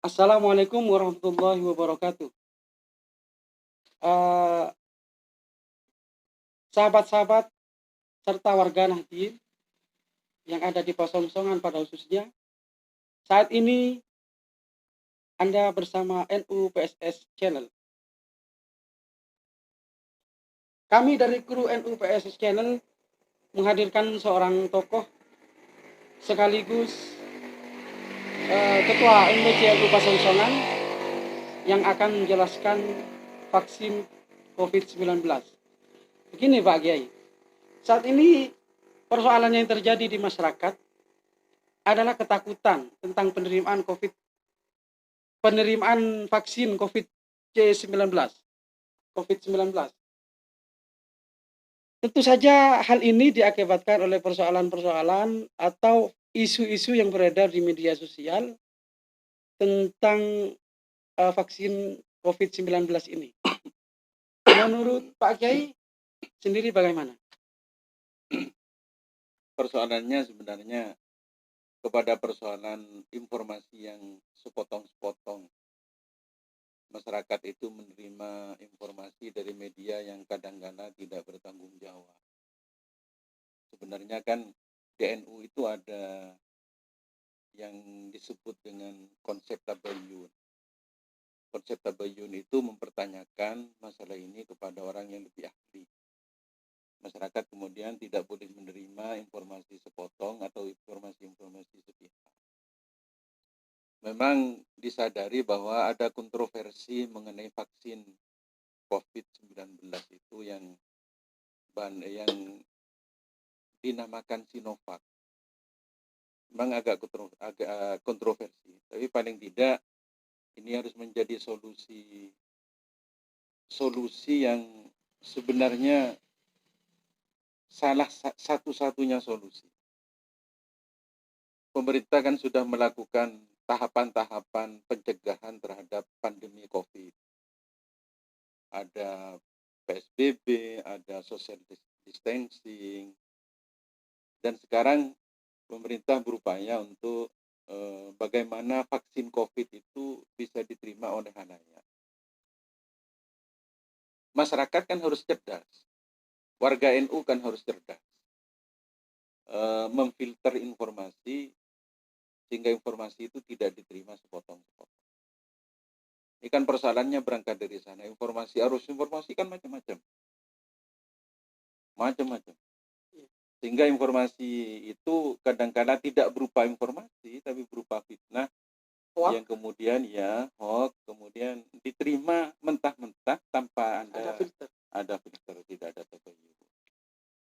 Assalamualaikum warahmatullahi wabarakatuh. Eee, Sahabat-sahabat serta warga Nahdien yang ada di Pasongsongan pada khususnya, saat ini Anda bersama NU PSS Channel. Kami dari kru NU PSS Channel menghadirkan seorang tokoh sekaligus Ketua MBC NU Pasongsongan yang akan menjelaskan vaksin COVID-19. Begini Pak Kiai, saat ini persoalan yang terjadi di masyarakat adalah ketakutan tentang penerimaan vaksin COVID-19. Tentu saja hal ini diakibatkan oleh persoalan-persoalan atau isu-isu yang beredar di media sosial tentang vaksin COVID-19 ini. Menurut Pak Kiai sendiri bagaimana? Persoalannya sebenarnya kepada persoalan informasi yang sepotong-sepotong. Masyarakat itu menerima informasi dari media yang kadang-kala tidak bertanggung jawab. Sebenarnya kan DNU itu ada yang disebut dengan konsep tabayun. Konsep tabayun itu mempertanyakan masalah ini kepada orang yang lebih ahli. Masyarakat kemudian tidak boleh menerima informasi sepotong atau informasi-informasi sepihak. Memang disadari bahwa ada kontroversi mengenai vaksin COVID-19 itu yang dinamakan Sinovac. Memang agak kontroversi, tapi paling tidak ini harus menjadi solusi yang sebenarnya salah satu-satunya solusi. Pemerintah kan sudah melakukan tahapan-tahapan pencegahan terhadap pandemi COVID. Ada PSBB, ada social distancing, dan sekarang pemerintah berupaya untuk bagaimana vaksin COVID itu bisa diterima oleh halayak. Masyarakat kan harus cerdas, warga NU kan harus cerdas, memfilter informasi sehingga informasi itu tidak diterima sepotong-sepotong. Ini kan persoalannya berangkat dari sana. Arus informasi kan macam-macam. Sehingga informasi itu kadang-kala tidak berupa informasi, tapi berupa fitnah, yang kemudian hoax, kemudian diterima mentah-mentah tanpa ada filter, tidak ada tabayun.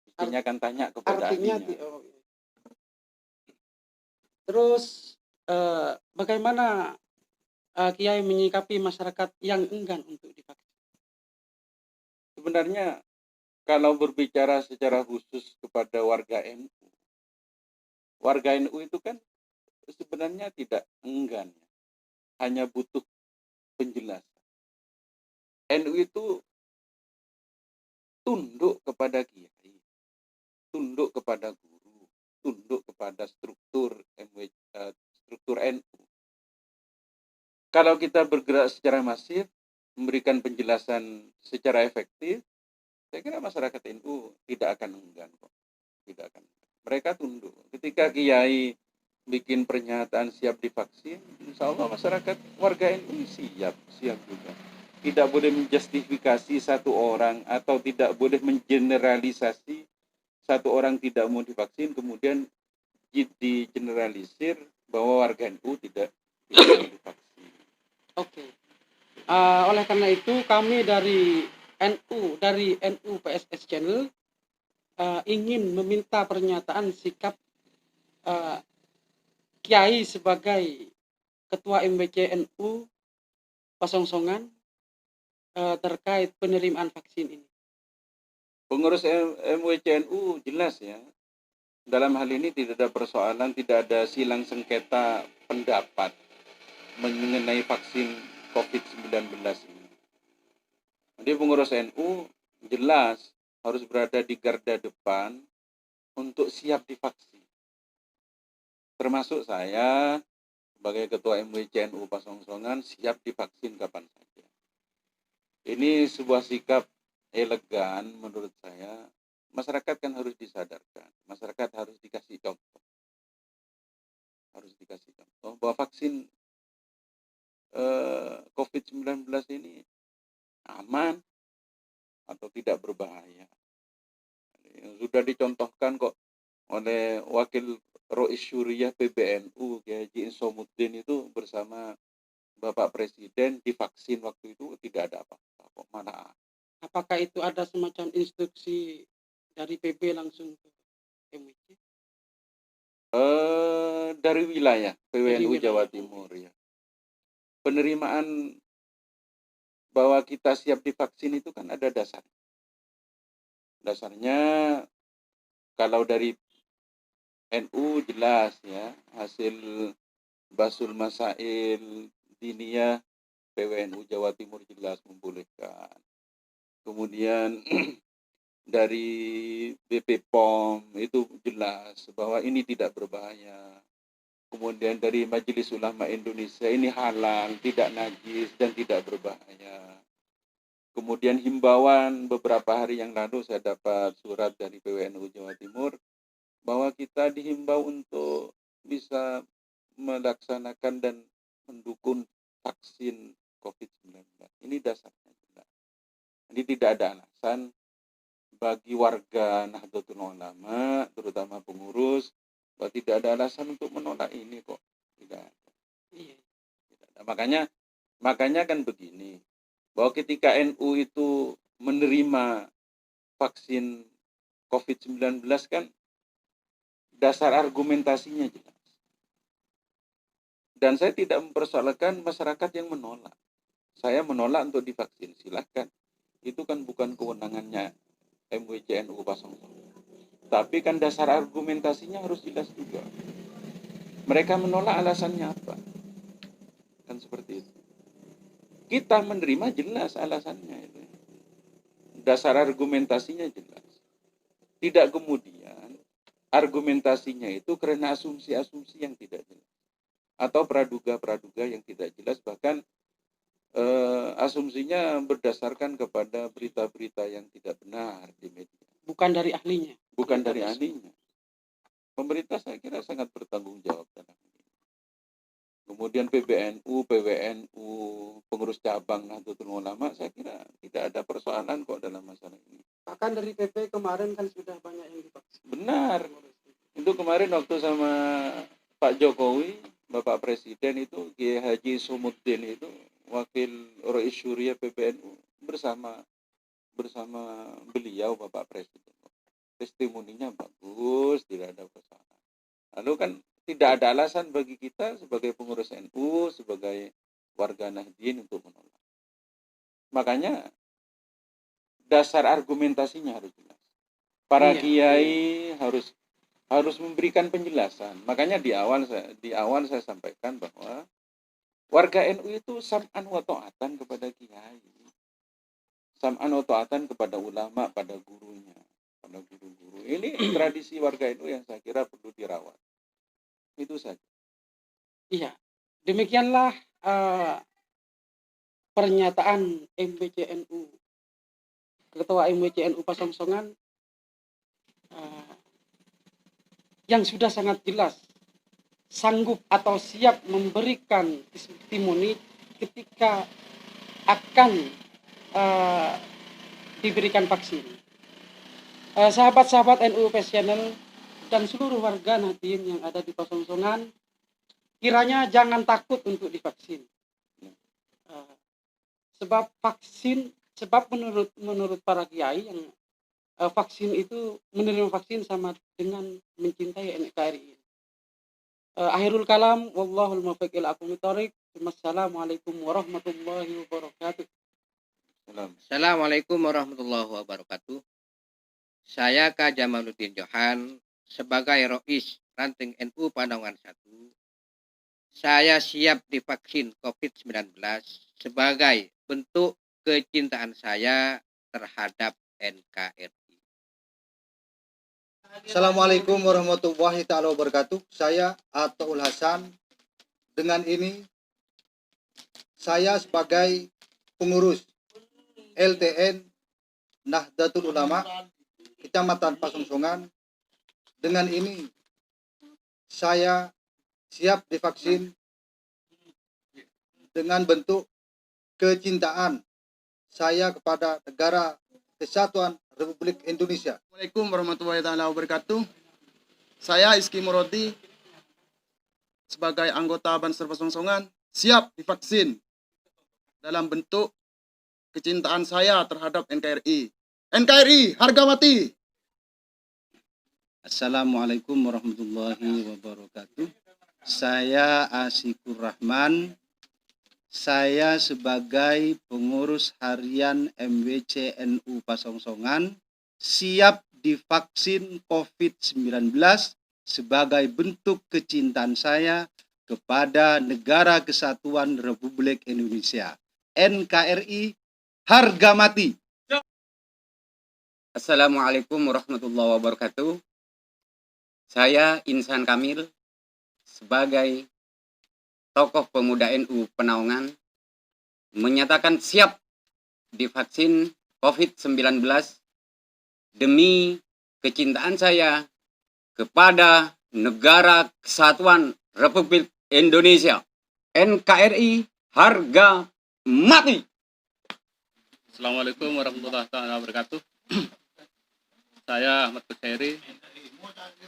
Mestinya kan tanya kepada ahlinya. Terus bagaimana Kiai menyikapi masyarakat yang enggan untuk divaksin? Sebenarnya kalau berbicara secara khusus kepada warga NU itu kan sebenarnya tidak enggan, hanya butuh penjelasan. NU itu tunduk kepada kiai, tunduk kepada guru, tunduk kepada struktur NU. Kalau kita bergerak secara masif, memberikan penjelasan secara efektif, saya kira masyarakat NU tidak akan enggan kok. Tidak akan. Mereka tunduk. Ketika kiai bikin pernyataan siap divaksin, insya Allah masyarakat warga NU siap juga. Tidak boleh menjustifikasi satu orang atau tidak boleh mengeneralisasi satu orang tidak mau divaksin kemudian digeneralisir bahwa warga NU tidak mau divaksin. Oke. Oleh karena itu kami dari NU PSS Channel ingin meminta pernyataan sikap Kiai sebagai Ketua MBC NU Pasongsongan terkait penerimaan vaksin ini. Pengurus MWC NU jelas ya, dalam hal ini tidak ada persoalan, tidak ada silang sengketa pendapat mengenai vaksin COVID-19 ini. Jadi pengurus NU jelas harus berada di garda depan untuk siap divaksin. Termasuk saya sebagai Ketua MWCNU Pasongsongan siap divaksin kapan saja. Ini sebuah sikap elegan menurut saya. Masyarakat kan harus disadarkan, masyarakat harus dikasih contoh. Harus dikasih contoh bahwa vaksin COVID-19 ini aman atau tidak berbahaya. Sudah dicontohkan kok oleh Wakil Rois Syuriah PBNU Kiai Haji Insomuddin itu bersama Bapak Presiden divaksin waktu itu tidak ada apa-apa. Kok mana? Apakah itu ada semacam instruksi dari PB langsung ke MWC? Dari wilayah Dari PWNU Jawa wilayah. Timur ya. Penerimaan bahwa kita siap divaksin itu kan ada dasar. Dasarnya kalau dari NU jelas ya, hasil Basul Masail Diniyah PWNU Jawa Timur jelas membolehkan. Kemudian dari BP POM itu jelas bahwa ini tidak berbahaya. Kemudian dari Majelis Ulama Indonesia ini halal, tidak najis dan tidak berbahaya. Kemudian himbauan beberapa hari yang lalu saya dapat surat dari PWNU Jawa Timur bahwa kita dihimbau untuk bisa melaksanakan dan mendukung vaksin COVID-19. Ini dasarnya jelas. Jadi tidak ada alasan bagi warga Nahdlatul Ulama, terutama pengurus, bahwa tidak ada alasan untuk menolak ini kok. Tidak ada. Iya. Tidak ada. Makanya kan begini, bahwa ketika NU itu menerima vaksin COVID-19 kan dasar argumentasinya jelas. Dan saya tidak mempersoalkan masyarakat yang menolak. Saya menolak untuk divaksin, silahkan. Itu kan bukan kewenangannya MWCNU 01. Tapi kan dasar argumentasinya harus jelas juga. Mereka menolak alasannya apa? Kan seperti itu. Kita menerima jelas alasannya itu. Dasar argumentasinya jelas. Tidak kemudian argumentasinya itu karena asumsi-asumsi yang tidak jelas. Atau praduga-praduga yang tidak jelas, bahkan asumsinya berdasarkan kepada berita-berita yang tidak benar di media. Bukan dari ahlinya. Bukan dari ahlinya. Pemerintah saya kira sangat bertanggung jawab dalam ini. Kemudian PBNU, PWNU, pengurus cabang Nahdlatul Ulama, saya kira tidak ada persoalan kok dalam masalah ini. Bahkan dari PP kemarin kan sudah banyak yang divaksin. Benar. Itu kemarin waktu sama Pak Jokowi, Bapak Presiden itu, Kiai Haji Insomuddin itu, Wakil Rois Syuriah PBNU, bersama beliau Bapak Presiden. Testimoninya bagus, tidak ada persoalan. Lalu kan tidak ada alasan bagi kita sebagai pengurus NU, sebagai warga Nahdien untuk menolak. Makanya dasar argumentasinya harus jelas. Para kiai harus memberikan penjelasan. Makanya di awal saya sampaikan bahwa warga NU itu sam'an wa ta'atan kepada kiai. Sam'an wa ta'atan kepada ulama, pada gurunya, pada guru-guru. Ini tradisi warga NU yang saya kira perlu dirawat. Itu saja. Iya. Demikianlah pernyataan MWCNU, Ketua MWCNU Pasongsongan, yang sudah sangat jelas sanggup atau siap memberikan testimoni ketika akan diberikan vaksin. Sahabat-sahabat NU Passional dan seluruh warga Nahdien yang ada di Pasongsongan, kiranya jangan takut untuk divaksin. Sebab menurut para kiai yang vaksin itu, menerima vaksin sama dengan mencintai NKRI. Akhirul kalam, wallahul muwaffiq ila aqwamit thoriq. Wassalamualaikum warahmatullahi wabarakatuh. Assalamualaikum warahmatullahi wabarakatuh. Saya Kak Jamaluddin Johan sebagai Rois Ranting NU Pandangan 1. Saya siap divaksin COVID-19 sebagai bentuk kecintaan saya terhadap NKRI. Assalamualaikum warahmatullahi taala wabarakatuh. Saya Ataul Hasan Dengan ini, saya sebagai pengurus LTN Nahdlatul Ulama Kecamatan Pasongsongan, dengan ini saya siap divaksin dengan bentuk kecintaan saya kepada negara Kesatuan Republik Indonesia. Assalamualaikum warahmatullahi wabarakatuh. Saya Iski Murodi sebagai anggota Banser Pasongsongan siap divaksin dalam bentuk kecintaan saya terhadap NKRI. NKRI harga mati. Assalamualaikum warahmatullahi wabarakatuh. Saya Asikur Rahman. Saya sebagai pengurus harian MWC NU Pasongsongan siap divaksin COVID-19 sebagai bentuk kecintaan saya kepada Negara Kesatuan Republik Indonesia. NKRI harga mati. Assalamualaikum warahmatullahi wabarakatuh. Saya Insan Kamil sebagai tokoh pemuda NU Penaungan menyatakan siap divaksin COVID-19 demi kecintaan saya kepada Negara Kesatuan Republik Indonesia. NKRI harga mati. Assalamualaikum warahmatullahi wabarakatuh. Saya Ahmad Kushairi,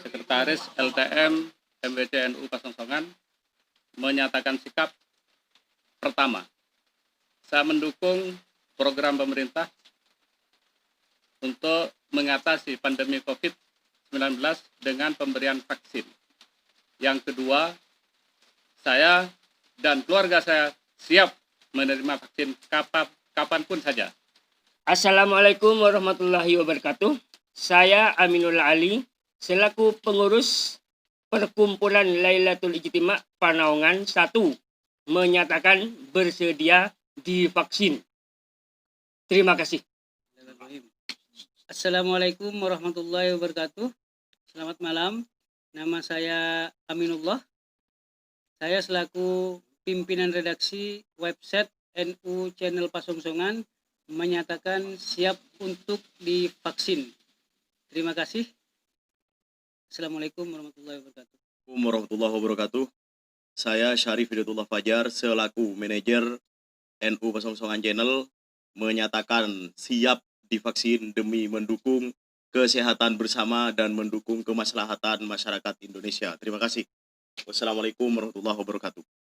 Sekretaris LTM MWC NU Pasongsongan, menyatakan sikap pertama. Saya mendukung program pemerintah untuk mengatasi pandemi COVID-19 dengan pemberian vaksin. Yang kedua, saya dan keluarga saya siap menerima vaksin kapanpun saja. Assalamualaikum warahmatullahi wabarakatuh. Saya Aminul Ali selaku pengurus Perkumpulan Lailatul Ijtima Panaungan 1 menyatakan bersedia divaksin. Terima kasih. Assalamualaikum warahmatullahi wabarakatuh. Selamat malam. Nama saya Aminullah. Saya selaku pimpinan redaksi website NU Channel Pasongsongan menyatakan siap untuk divaksin. Terima kasih. Assalamualaikum warahmatullahi wabarakatuh. Warahmatullahi wabarakatuh. Saya Syarif Hidayatullah Fajar selaku manajer NU Pasongsongan Channel menyatakan siap divaksin demi mendukung kesehatan bersama dan mendukung kemaslahatan masyarakat Indonesia. Terima kasih. Wassalamualaikum warahmatullahi wabarakatuh.